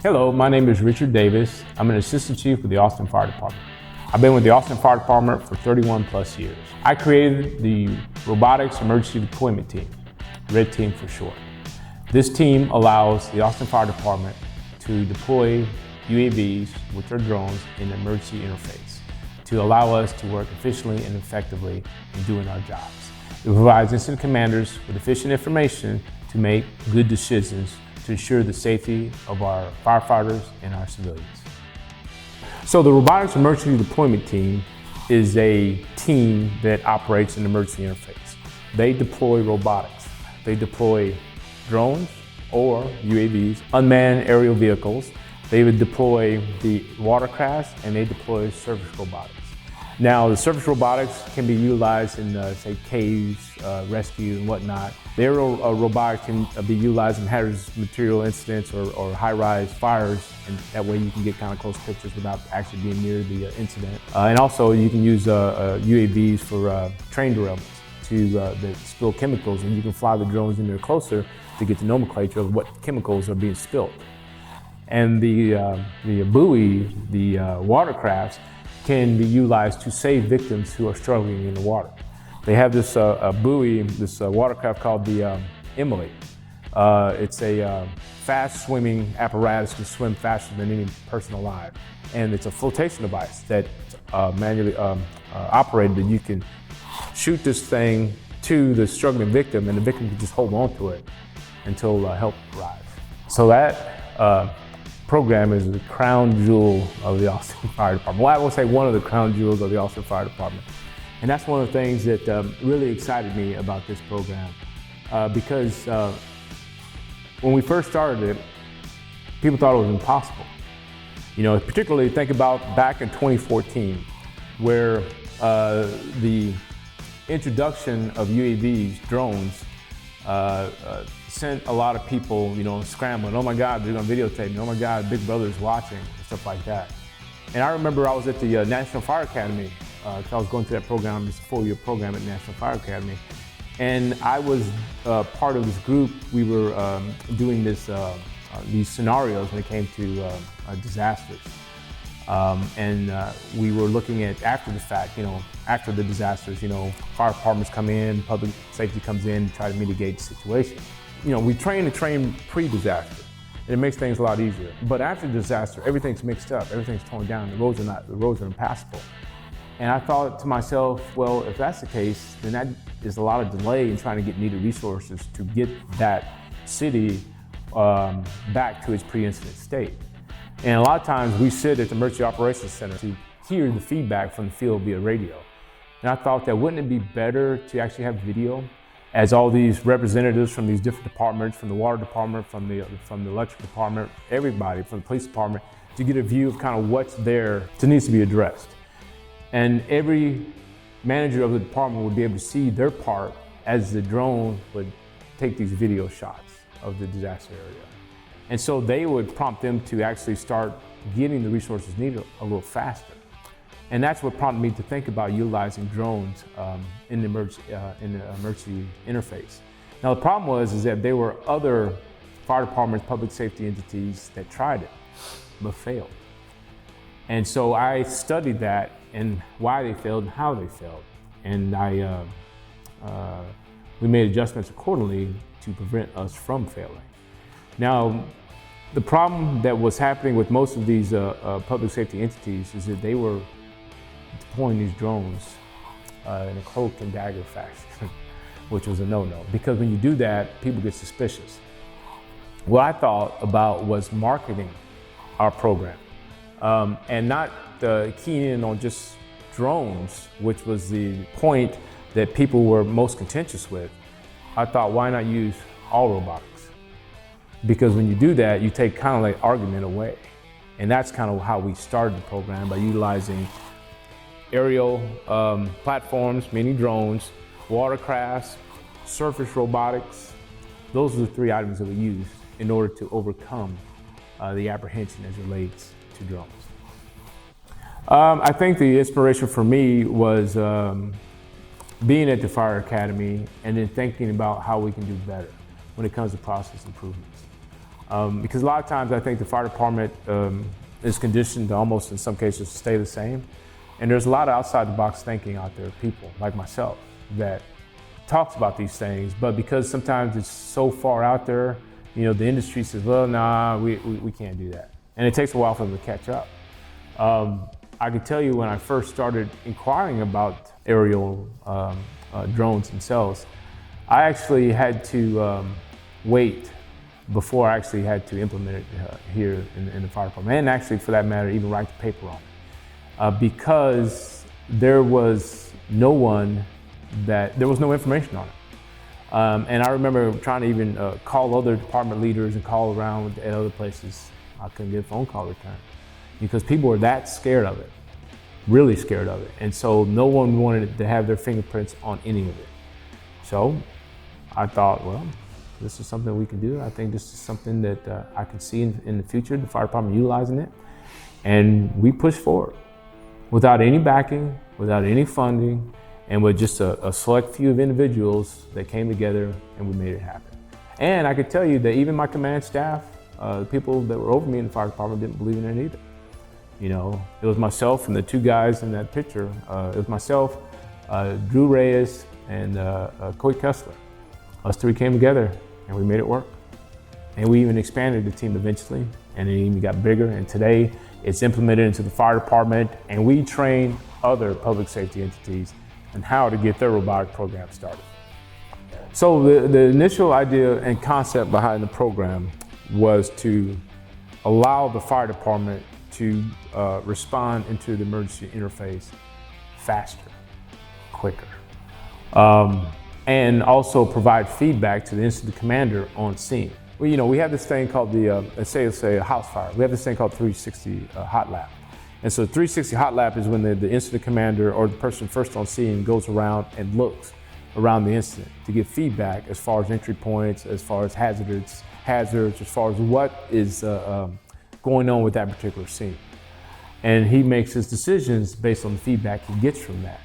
Hello, my name is Richard Davis. I'm an assistant chief with the Austin Fire Department. I've been with the Austin Fire Department for 31 plus years. I created the Robotics Emergency Deployment Team, R.E.D team for short. This team allows the Austin Fire Department to deploy UAVs, which are drones, in the emergency interface to allow us to work efficiently and effectively in doing our jobs. It provides incident commanders with efficient information to make good decisions to ensure the safety of our firefighters and our civilians. So the Robotics Emergency Deployment Team is a team that operates an emergency interface. They deploy robotics. They deploy drones or UAVs, unmanned aerial vehicles. They would deploy the watercrafts, and they deploy surface robotics. Now, the surface robotics can be utilized in, say, caves, rescue, and whatnot. The aerial robotics can be utilized in hazardous material incidents or high-rise fires, and that way you can get kind of close pictures without actually being near the incident. And also, you can use UAVs for train derailments that spill chemicals, and you can fly the drones in there closer to get the nomenclature of what chemicals are being spilled. And the buoy, the watercrafts, can be utilized to save victims who are struggling in the water. They have this buoy, this watercraft called the Emily. It's a fast swimming apparatus, can swim faster than any person alive. And it's a flotation device that's manually operated, that you can shoot this thing to the struggling victim, and the victim can just hold on to it until help arrives. So that program is the crown jewel of the Austin Fire Department. Well, I will say one of the crown jewels of the Austin Fire Department. And that's one of the things that really excited me about this program, because when we first started it, people thought it was impossible. You know, particularly think about back in 2014, where the introduction of UAVs, drones, sent a lot of people, scrambling. Oh my God, they're gonna videotape me. Oh my God, Big Brother's watching, and stuff like that. And I remember I was at the National Fire Academy. I was going through that program. It's a 4-year program at National Fire Academy. And I was part of this group. We were doing these scenarios when it came to disasters. And we were looking at after the fact, after the disasters, fire departments come in, public safety comes in to try to mitigate the situation. We train pre-disaster, and it makes things a lot easier. But after disaster, everything's mixed up, everything's torn down, the roads are impassable. And I thought to myself, well, if that's the case, then that is a lot of delay in trying to get needed resources to get that city back to its pre-incident state. And a lot of times we sit at the Emergency Operations Center to hear the feedback from the field via radio. And I thought that wouldn't it be better to actually have video, as all these representatives from these different departments, from the water department, from the electric department, everybody, from the police department, to get a view of kind of what's there that needs to be addressed. And every manager of the department would be able to see their part as the drone would take these video shots of the disaster area. And so they would prompt them to actually start getting the resources needed a little faster. And that's what prompted me to think about utilizing drones in the emergency interface. Now the problem is that there were other fire departments, public safety entities that tried it, but failed. And so I studied that and why they failed and how they failed. And we made adjustments accordingly to prevent us from failing. Now, the problem that was happening with most of these public safety entities is that they were deploying these drones in a cloak and dagger fashion, which was a no-no. Because when you do that, people get suspicious. What I thought about was marketing our program, and not keying in on just drones, which was the point that people were most contentious with. I thought, why not use all robotics? Because when you do that, you take kind of like argument away. And that's kind of how we started the program, by utilizing aerial platforms, meaning drones, watercrafts, surface robotics. Those are the 3 items that we used in order to overcome the apprehension as it relates to drones. I think the inspiration for me was being at the Fire Academy and then thinking about how we can do better when it comes to process improvements. Because a lot of times I think the fire department is conditioned to almost in some cases stay the same. And there's a lot of outside the box thinking out there, people like myself that talks about these things, but because sometimes it's so far out there, the industry says, well, nah, we can't do that. And it takes a while for them to catch up. I can tell you when I first started inquiring about aerial drones themselves, I actually had to wait before I actually had to implement it here in the fire department, and actually for that matter, even write the paper on it, because there was no information on it. And I remember trying to even call other department leaders and call around at other places. I couldn't get a phone call return because people were that scared of it, really scared of it. And so no one wanted to have their fingerprints on any of it. So I thought, well, this is something we can do. I think this is something that I can see in the future, the fire department utilizing it. And we pushed forward without any backing, without any funding, and with just a select few of individuals that came together and we made it happen. And I could tell you that even my command staff, the people that were over me in the fire department didn't believe in it either. It was myself and the two guys in that picture. It was myself, Drew Reyes, and Coy Kessler. Us three came together and we made it work. And we even expanded the team eventually, and it even got bigger. And today it's implemented into the fire department, and we train other public safety entities on how to get their robotic program started. So the initial idea and concept behind the program was to allow the fire department to respond into the emergency interface faster, quicker, and also provide feedback to the incident commander on scene. Well, we have this thing called the, let's say a house fire. We have this thing called 360 hot lap. And so 360 hot lap is when the incident commander or the person first on scene goes around and looks around the incident to get feedback as far as entry points, as far as hazards, as far as what is going on with that particular scene. And he makes his decisions based on the feedback he gets from that.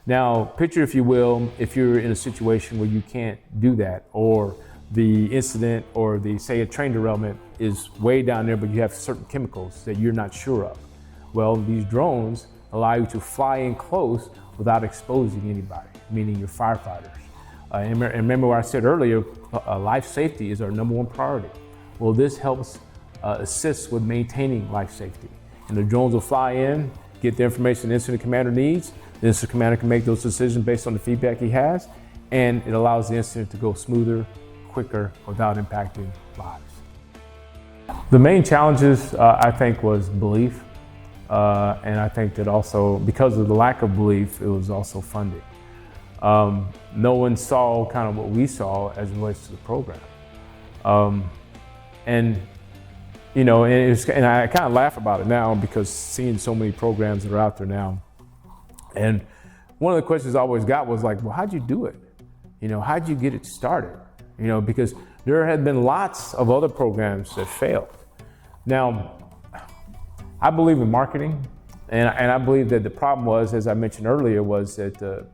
Now, picture, if you will, if you're in a situation where you can't do that, or the incident or say a train derailment is way down there, but you have certain chemicals that you're not sure of. Well, these drones allow you to fly in close without exposing anybody, meaning your firefighters. And remember what I said earlier, life safety is our #1 priority. Well, this helps assist with maintaining life safety. And the drones will fly in, get the information the incident commander needs. The incident commander can make those decisions based on the feedback he has, and it allows the incident to go smoother, quicker, without impacting lives. The main challenges, I think, was belief. And I think that also, because of the lack of belief, it was also funding. No one saw kind of what we saw as it relates to the program. And I kind of laugh about it now because seeing so many programs that are out there now. And one of the questions I always got was like, well, how'd you do it? How'd you get it started? Because there had been lots of other programs that failed. Now, I believe in marketing, and I believe that the problem was, as I mentioned earlier, was that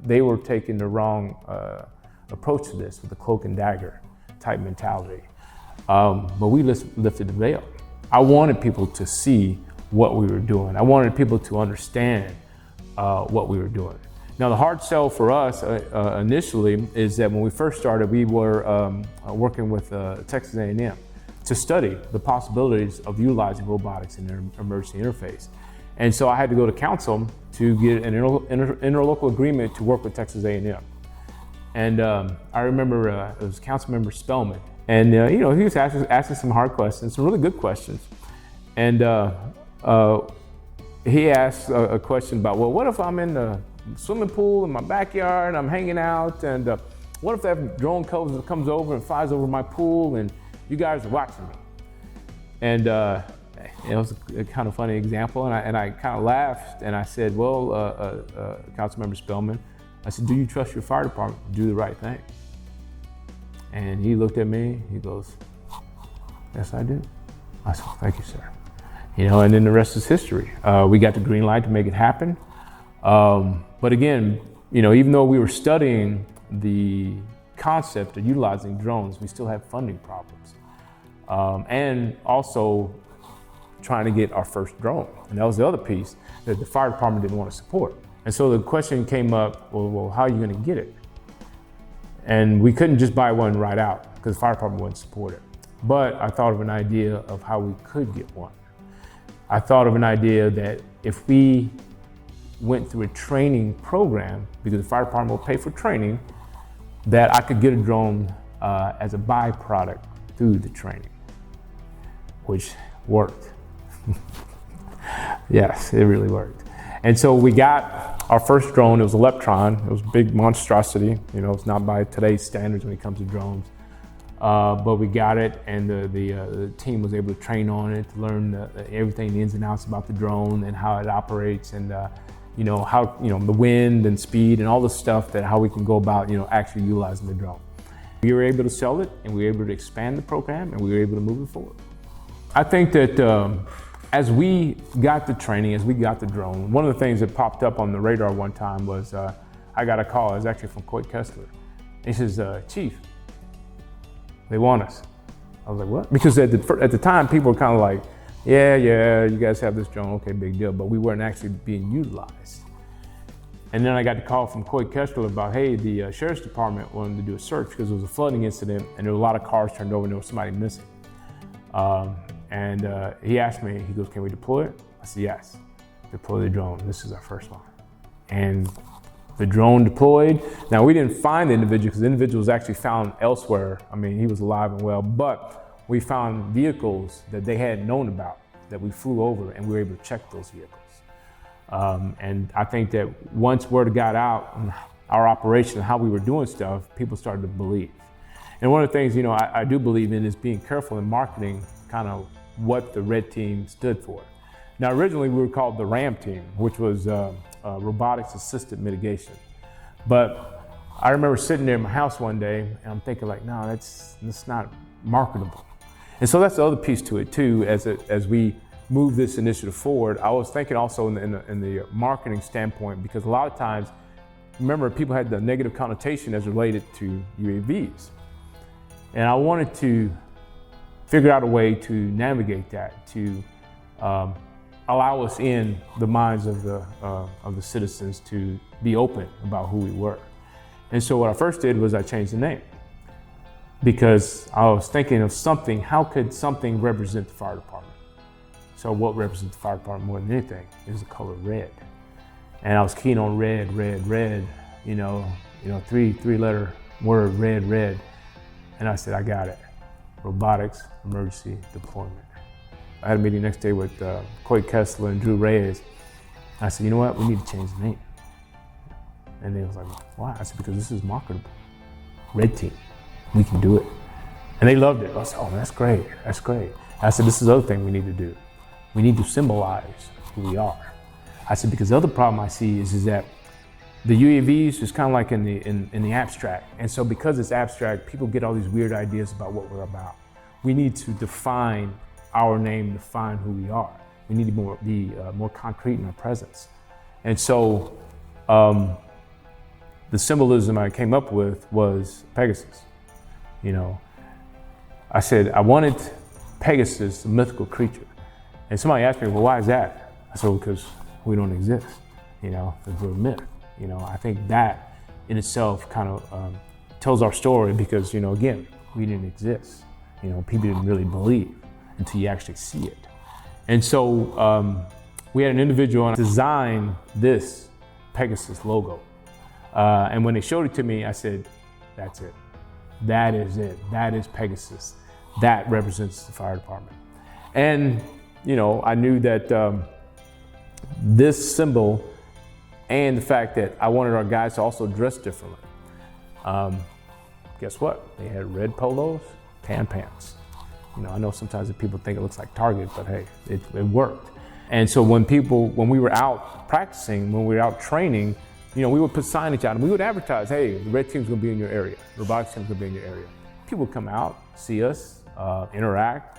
they were taking the wrong approach to this with the cloak and dagger type mentality. But we lifted the veil. I wanted people to see what we were doing. I wanted people to understand what we were doing. Now, the hard sell for us initially is that when we first started, we were working with Texas A&M to study the possibilities of utilizing robotics in their emergency interface. And so I had to go to council to get an interlocal agreement to work with Texas A&M. And I remember it was Councilmember Spellman. And he was asking some hard questions, some really good questions. And he asked a question about, well, what if I'm in the swimming pool in my backyard and I'm hanging out, and what if that drone comes over and flies over my pool and you guys are watching me? And it was a kind of funny example, and I kind of laughed, and I said, well, Councilmember Spellman, I said, do you trust your fire department to do the right thing? And he looked at me, he goes, yes, I do. I said, thank you, sir. And then the rest is history. We got the green light to make it happen. But again, even though we were studying the concept of utilizing drones, we still had funding problems. and also trying to get our first drone. And that was the other piece that the fire department didn't want to support. And so the question came up, well, how are you going to get it? And we couldn't just buy one right out because the fire department wouldn't support it. But I thought of an idea of how we could get one. I thought of an idea that if we went through a training program, because the fire department will pay for training, that I could get a drone as a byproduct through the training, which worked. Yes, it really worked. And so we got our first drone. It was Electron. It was a big monstrosity. You know, it's not by today's standards when it comes to drones. But we got it, and the team was able to train on it, to learn everything, the ins and outs about the drone and how it operates, and you know, how, you know, the wind and speed and all the stuff, that how we can go about, you know, actually utilizing the drone. We were able to sell it, and we were able to expand the program, and we were able to move it forward. I think that as we got the training, as we got the drone, one of the things that popped up on the radar one time was I got a call. It was actually from Coit Kessler. He says, Chief, they want us. I was like, what? Because at the time, people were kind of like, yeah, you guys have this drone, okay, big deal, but we weren't actually being utilized. And then I got the call from Coit Kessler about, hey, the Sheriff's Department wanted to do a search because there was a flooding incident and there were a lot of cars turned over and there was somebody missing. He asked me, he goes, can we deploy it? I said, yes, deploy the drone. This is our first one. And the drone deployed. Now, we didn't find the individual because the individual was actually found elsewhere. I mean, he was alive and well, but we found vehicles that they hadn't known about that we flew over, and we were able to check those vehicles. And I think that once word got out on our operation and how we were doing stuff, people started to believe. And one of the things, you know, I do believe in is being careful in marketing kind of what the RED team stood for. Now, originally we were called the RAM team, which was robotics assisted mitigation. But I remember sitting there in my house one day and I'm thinking like, no, that's not marketable. And so that's the other piece to it too, as we move this initiative forward. I was thinking also in the marketing standpoint, because a lot of times, remember, people had the negative connotation as related to UAVs. And I wanted to figure out a way to navigate that, to allow us in the minds of the citizens to be open about who we were. And so what I first did was I changed the name, because I was thinking of something, how could something represent the fire department? So what represents the fire department more than anything is the color red. And I was keen on red, you know, three-letter word, red. And I said, I got it. Robotics Emergency Deployment. I had a meeting next day with Coit Kessler and Drew Reyes. I said, you know what, we need to change the name. And they was like, why? I said, because this is marketable. Red team, we can do it. And they loved it. I said, oh, that's great. I said, this is the other thing we need to do. We need to symbolize who we are. I said, because the other problem I see is that the UAVs is kind of like in the abstract. And so because it's abstract, people get all these weird ideas about what we're about. We need to define our name, define who we are. We need to be more concrete in our presence. And so the symbolism I came up with was Pegasus. You know, I said, I wanted Pegasus, a mythical creature. And somebody asked me, well, why is that? I said, well, because we don't exist, you know, because we're a myth. You know, I think that in itself kind of tells our story, because, you know, again, we didn't exist. You know, people didn't really believe until you actually see it. And so we had an individual design this Pegasus logo. And when they showed it to me, I said, that's it. That is it. That is Pegasus. That represents the fire department. And, you know, I knew that this symbol and the fact that I wanted our guys to also dress differently. Guess what? They had red polos, tan pants. You know, I know sometimes people think it looks like Target, but hey, it worked. And so when we were out practicing, when we were out training, you know, we would put signage out and we would advertise, hey, the red team's gonna be in your area, robotics team's gonna be in your area. People would come out, see us, interact.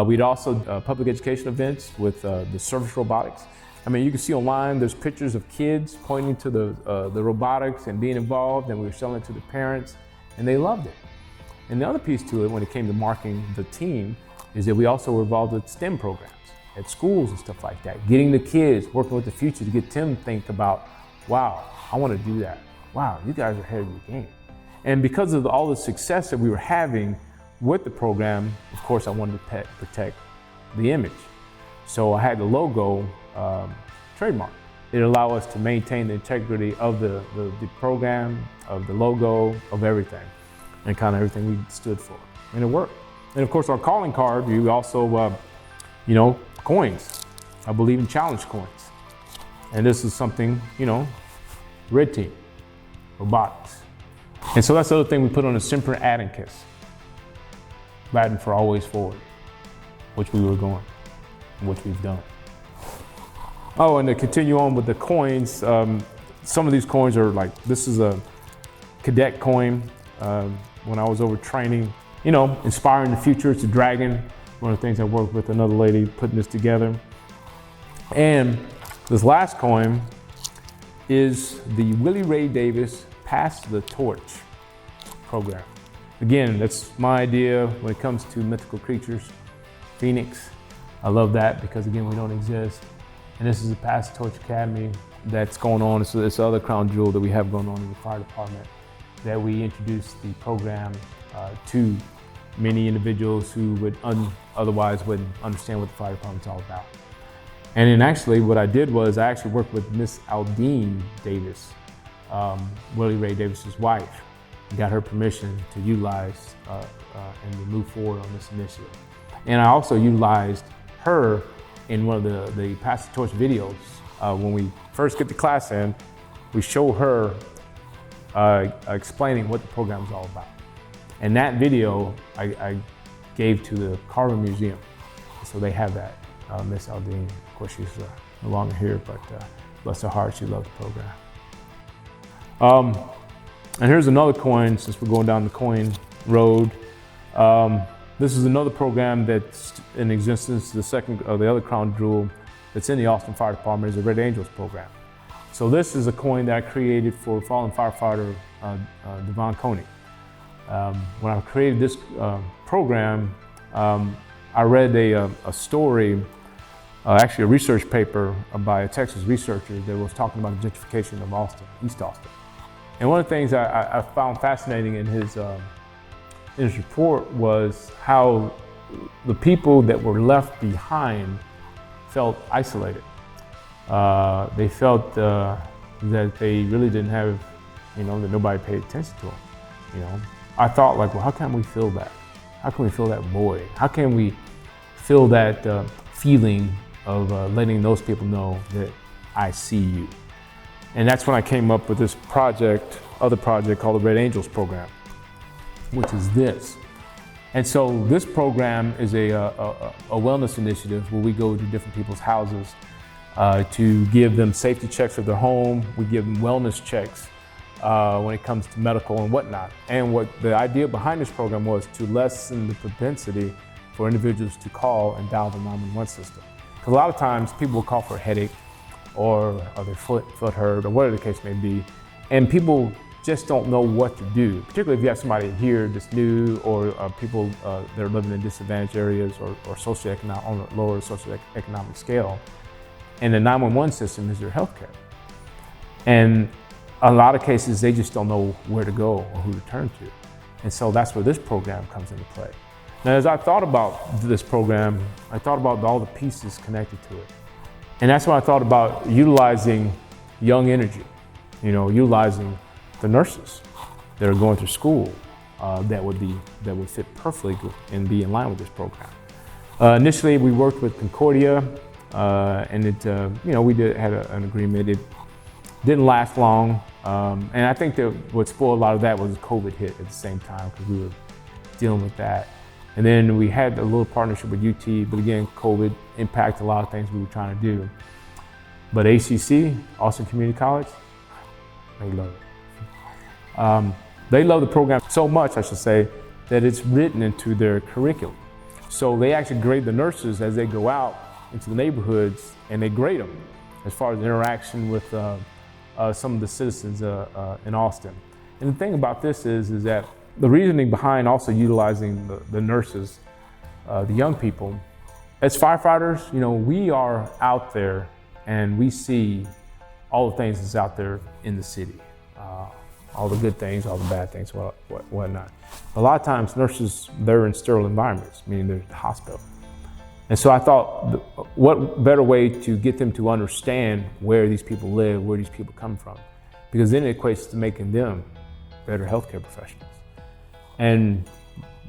We'd also public education events with the service robotics. I mean, you can see online, there's pictures of kids pointing to the robotics and being involved, and we were selling it to the parents, and they loved it. And the other piece to it when it came to marketing the team is that we also were involved with STEM programs at schools and stuff like that, getting the kids, working with the future to get them to think about, wow, I want to do that. Wow, you guys are ahead of the game. And because of all the success that we were having with the program, of course, I wanted to protect the image. So I had the logo trademark. It allowed us to maintain the integrity of the program, of the logo, of everything, and kind of everything we stood for. And it worked. And of course, our calling card, we also, coins. I believe in challenge coins. And this is something, R.E.D team, robotics. And so that's the other thing we put on a Semper Adencus, Latin for always forward, which we were going, which we've done. Oh, and to continue on with the coins, some of these coins are like, this is a cadet coin. When I was over training, inspiring the future, it's a dragon. One of the things I worked with another lady putting this together. And this last coin is the Willie Ray Davis Pass the Torch program. Again, that's my idea when it comes to mythical creatures. Phoenix, I love that because again, we don't exist. And this is the Pass the Torch Academy that's going on. So it's the other crown jewel that we have going on in the fire department, that we introduced the program to many individuals who would otherwise wouldn't understand what the fire department's all about. And then actually what I did was I actually worked with Miss Aldine Davis, Willie Ray Davis's wife, and got her permission to utilize and to move forward on this initiative. And I also utilized her in one of the Pass the Torch videos. When we first get the class in, we show her explaining what the program is all about. And that video I gave to the Carver Museum. So they have that. Miss Aldine, of course, she's no longer here, but bless her heart, she loved the program. And here's another coin, since we're going down the coin road. This is another program that's in existence. The other crown jewel that's in the Austin Fire Department is the Red Angels program. So this is a coin that I created for fallen firefighter Devon Coney. When I created this program, I read a story, actually a research paper by a Texas researcher that was talking about the gentrification of Austin, East Austin. And one of the things I found fascinating in his report was how the people that were left behind felt isolated. They felt that they really didn't have, that nobody paid attention to them. I thought like, well, how can we feel that? How can we feel that void? How can we feel that feeling of letting those people know that I see you? And that's when I came up with this other project called the Red Angels program, which is this. And so this program is a wellness initiative where we go to different people's houses to give them safety checks of their home. We give them wellness checks when it comes to medical and whatnot. And what the idea behind this program was to lessen the propensity for individuals to call and dial the 911 system. Because a lot of times people will call for a headache or their foot hurt or whatever the case may be. And people just don't know what to do, particularly if you have somebody here that's new or people that are living in disadvantaged areas or on a lower socioeconomic scale. And the 911 system is their healthcare. And a lot of cases, they just don't know where to go or who to turn to. And so that's where this program comes into play. Now, as I thought about this program, I thought about all the pieces connected to it. And that's when I thought about utilizing young energy, utilizing the nurses that are going through school that would fit perfectly and be in line with this program. Initially, we worked with Concordia, and we had an agreement. It didn't last long, and I think that what spoiled a lot of that was COVID hit at the same time because we were dealing with that. And then we had a little partnership with UT, but again, COVID impacted a lot of things we were trying to do. But ACC, Austin Community College, they love it. They love the program so much, I should say, that it's written into their curriculum. So they actually grade the nurses as they go out into the neighborhoods, and they grade them as far as interaction with some of the citizens in Austin. And the thing about this is that the reasoning behind also utilizing the nurses, the young people, as firefighters, we are out there and we see all the things that's out there in the city, all the good things, all the bad things, whatnot. A lot of times nurses, they're in sterile environments, meaning they're at the hospital. And so I thought, what better way to get them to understand where these people live, where these people come from, because then it equates to making them better healthcare professionals. And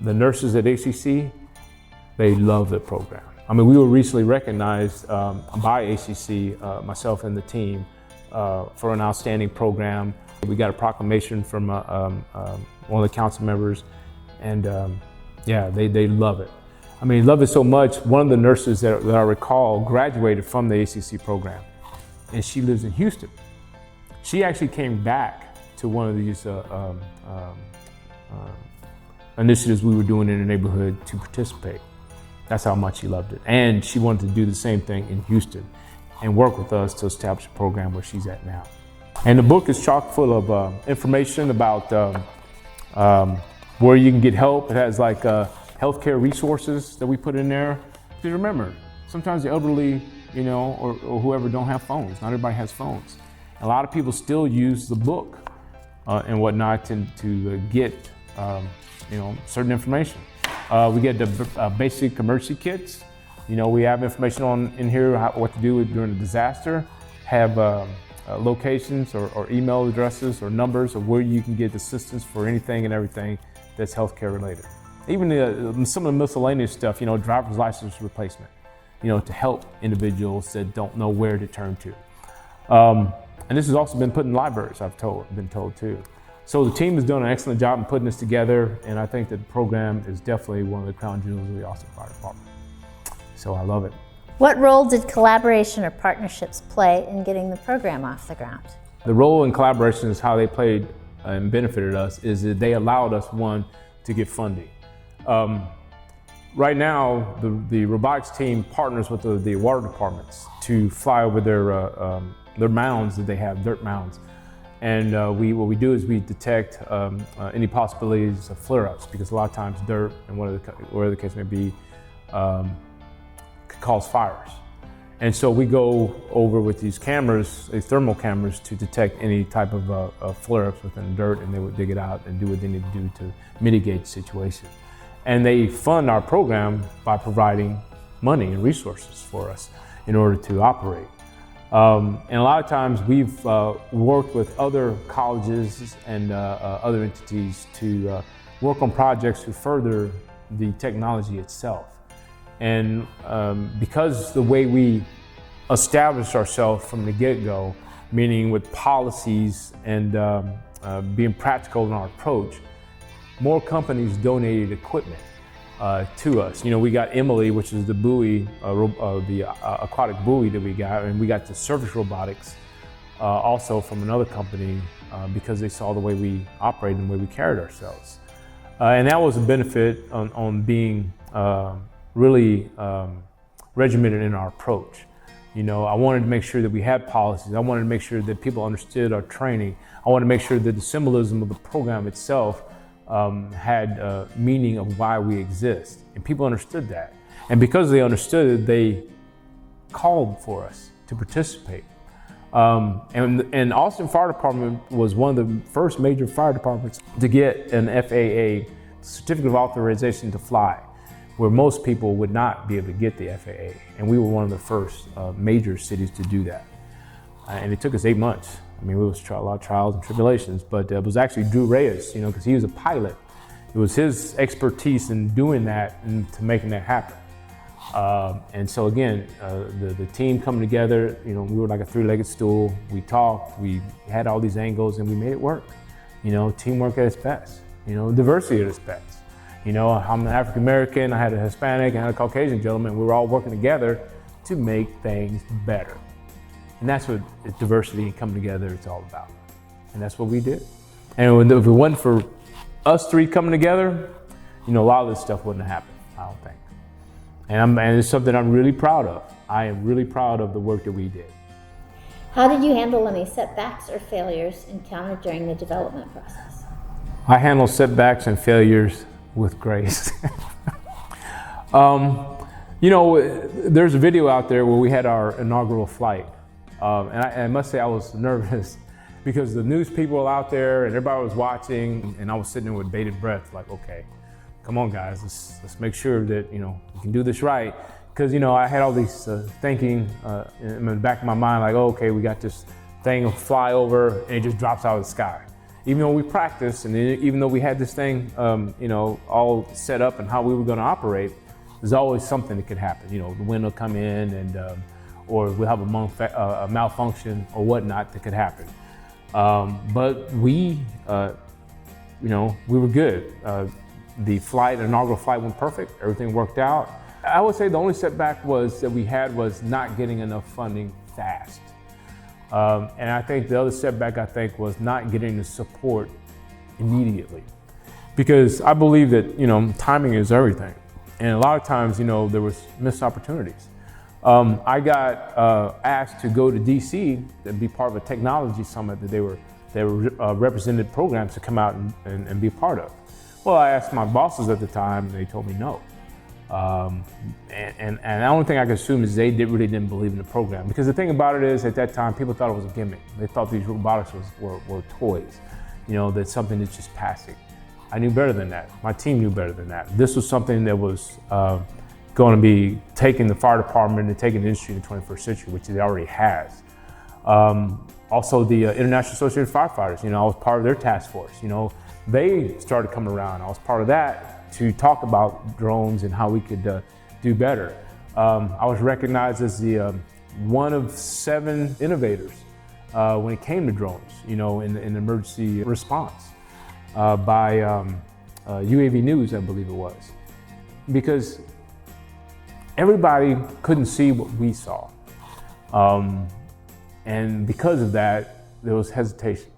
the nurses at ACC, they love the program. I mean, we were recently recognized by ACC, myself and the team, for an outstanding program. We got a proclamation from one of the council members, and yeah, they love it. I mean, love it so much. One of the nurses that I recall graduated from the ACC program, and she lives in Houston. She actually came back to one of these initiatives we were doing in the neighborhood to participate. That's how much she loved it. And she wanted to do the same thing in Houston and work with us to establish a program where she's at now. And the book is chock full of information about where you can get help. It has like healthcare resources that we put in there. Because remember, sometimes the elderly, or whoever don't have phones. Not everybody has phones. A lot of people still use the book and whatnot to get certain information. We get the basic emergency kits. We have information in here what to do during a disaster. Have locations or email addresses or numbers of where you can get assistance for anything and everything that's healthcare related. Even some of the miscellaneous stuff, driver's license replacement, to help individuals that don't know where to turn to. And this has also been put in libraries, been told too. So the team has done an excellent job in putting this together, and I think that the program is definitely one of the crown jewels of the Austin Fire Department. So I love it. What role did collaboration or partnerships play in getting the program off the ground? The role in collaboration is how they played and benefited us is that they allowed us, one, to get funding. Right now, the robotics team partners with the water departments to fly over their mounds that they have, dirt mounds. And what we do is we detect any possibilities of flare-ups, because a lot of times dirt and whatever the case may be could cause fires. And so we go over with these cameras, these thermal cameras, to detect any type of flare-ups within the dirt, and they would dig it out and do what they need to do to mitigate the situation. And they fund our program by providing money and resources for us in order to operate. And a lot of times we've worked with other colleges and other entities to work on projects to further the technology itself. And because the way we established ourselves from the get-go, meaning with policies and being practical in our approach, more companies donated equipment to us. We got Emily, which is the buoy, the aquatic buoy that we got, and we got the surface robotics also from another company because they saw the way we operated and the way we carried ourselves. And that was a benefit on being really regimented in our approach. I wanted to make sure that we had policies. I wanted to make sure that people understood our training. I wanted to make sure that the symbolism of the program itself had meaning of why we exist, and people understood that. And because they understood it, they called for us to participate. And Austin Fire Department was one of the first major fire departments to get an FAA certificate of authorization to fly, where most people would not be able to get the FAA. And we were one of the first major cities to do that. And it took us 8 months. I mean, it was a lot of trials and tribulations, but it was actually Drew Reyes, because he was a pilot. It was his expertise in doing that and to making that happen. And so again, the team coming together, we were like a three-legged stool. We talked, we had all these angles, and we made it work. Teamwork at its best, diversity at its best. I'm an African American, I had a Hispanic, I had a Caucasian gentleman. We were all working together to make things better. And that's what diversity and coming together is all about. And that's what we did. And if it wasn't for us three coming together, a lot of this stuff wouldn't have happened, I don't think. And it's something I'm really proud of. I am really proud of the work that we did. How did you handle any setbacks or failures encountered during the development process? I handle setbacks and failures with grace. You know, there's a video out there where we had our inaugural flight. And I must say I was nervous because the news people were out there and everybody was watching, and I was sitting there with bated breath, like, okay, come on guys, let's make sure that, you know, we can do this right. Because, you know, I had all these thinking in the back of my mind, like, oh, okay, we got this thing will fly over and it just drops out of the sky. Even though we practiced and even though we had this thing, you know, all set up and how we were going to operate, there's always something that could happen. You know, the wind will come in and, or we'll have a malfunction or whatnot that could happen. But we, you know, we were good. The inaugural flight went perfect. Everything worked out. I would say the only setback that we had was not getting enough funding fast. And I think the other setback, was not getting the support immediately. Because I believe that, you know, timing is everything. And a lot of times, you know, there was missed opportunities. I got asked to go to DC and be part of a technology summit that they were represented programs to come out and be a part of. Well, I asked my bosses at the time, and they told me no. And the only thing I could assume is they really didn't believe in the program. Because the thing about it is, at that time, people thought it was a gimmick. They thought these robotics were toys, you know, that's something that's just passing. I knew better than that. My team knew better than that. This was something that was going to be taking the fire department and taking the industry in the 21st century, which it already has. Also, the International Association of Firefighters, you know, I was part of their task force. You know, they started coming around. I was part of that to talk about drones and how we could do better. I was recognized as the one of 7 innovators when it came to drones, you know, in emergency response by UAV News, I believe it was. Because everybody couldn't see what we saw. And because of that, there was hesitation.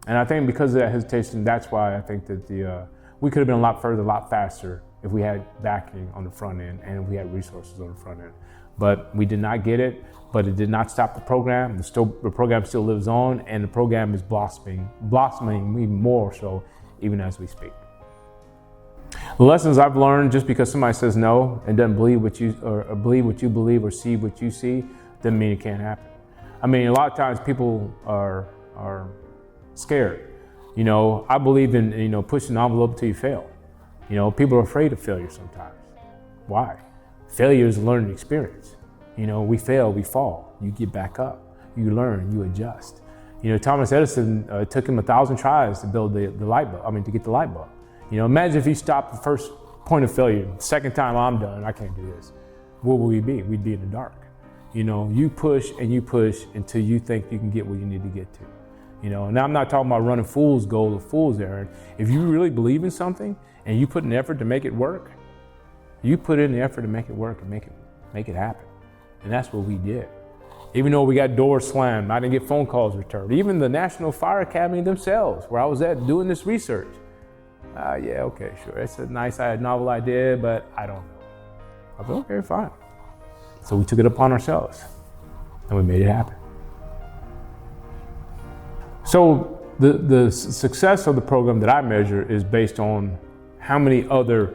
And I think because of that hesitation, that's why I think that we could have been a lot further, a lot faster if we had backing on the front end and if we had resources on the front end. But we did not get it, but it did not stop the program. The program still lives on, and the program is blossoming even more so even as we speak. The lessons I've learned, just because somebody says no and doesn't believe what you believe or see what you see, doesn't mean it can't happen. I mean, a lot of times people are scared. You know, I believe in, you know, pushing the envelope until you fail. You know, people are afraid of failure sometimes. Why? Failure is a learning experience. You know, we fail, we fall. You get back up. You learn, you adjust. You know, Thomas Edison took him 1,000 tries to build the light bulb. To get the light bulb. You know, imagine if he stopped the first point of failure. Second time, I'm done, I can't do this. Where would we be? We'd be in the dark. You know, you push and you push until you think you can get where you need to get to. You know, now I'm not talking about running fool's gold or fool's errand. If you really believe in something and you put an effort to make it work, you put in the effort to make it work and make it happen. And that's what we did. Even though we got doors slammed, I didn't get phone calls returned. Even the National Fire Academy themselves, where I was at doing this research. Yeah, okay, sure. It's a nice novel idea, but I don't know. I thought, okay, fine. So we took it upon ourselves and we made it happen. So the success of the program that I measure is based on how many other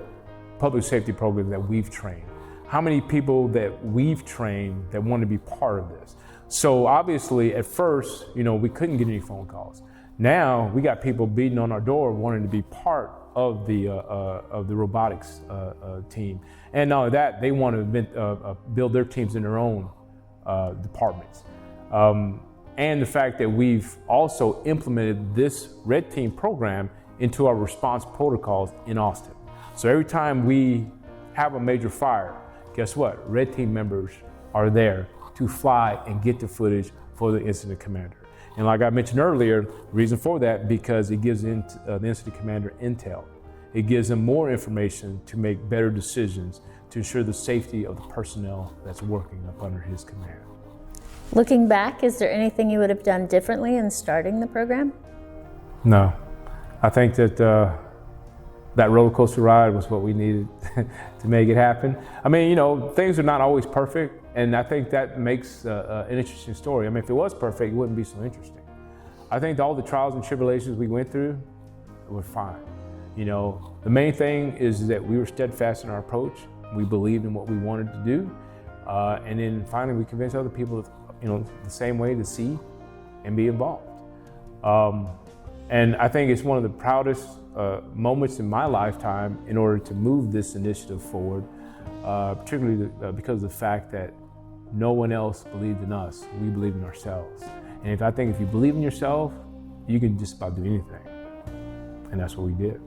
public safety programs that we've trained, how many people that we've trained that want to be part of this. So obviously at first, you know, we couldn't get any phone calls. Now we got people beating on our door wanting to be part of the robotics team. And not only that, they want to build their teams in their own departments. And the fact that we've also implemented this R.E.D team program into our response protocols in Austin. So every time we have a major fire, guess what? R.E.D team members are there to fly and get the footage for the incident commander. And like I mentioned earlier, the reason for that, because it gives the incident commander intel. It gives them more information to make better decisions to ensure the safety of the personnel that's working up under his command. Looking back, is there anything you would have done differently in starting the program? No. I think that that roller coaster ride was what we needed to make it happen. I mean, you know, things are not always perfect, and I think that makes an interesting story. I mean, if it was perfect, it wouldn't be so interesting. I think all the trials and tribulations we went through we're fine. You know, the main thing is that we were steadfast in our approach. We believed in what we wanted to do. And then finally, we convinced other people, you know, the same way to see and be involved. And I think it's one of the proudest moments in my lifetime in order to move this initiative forward, particularly because of the fact that no one else believed in us. We believed in ourselves. And I think if you believe in yourself, you can just about do anything. And that's what we did.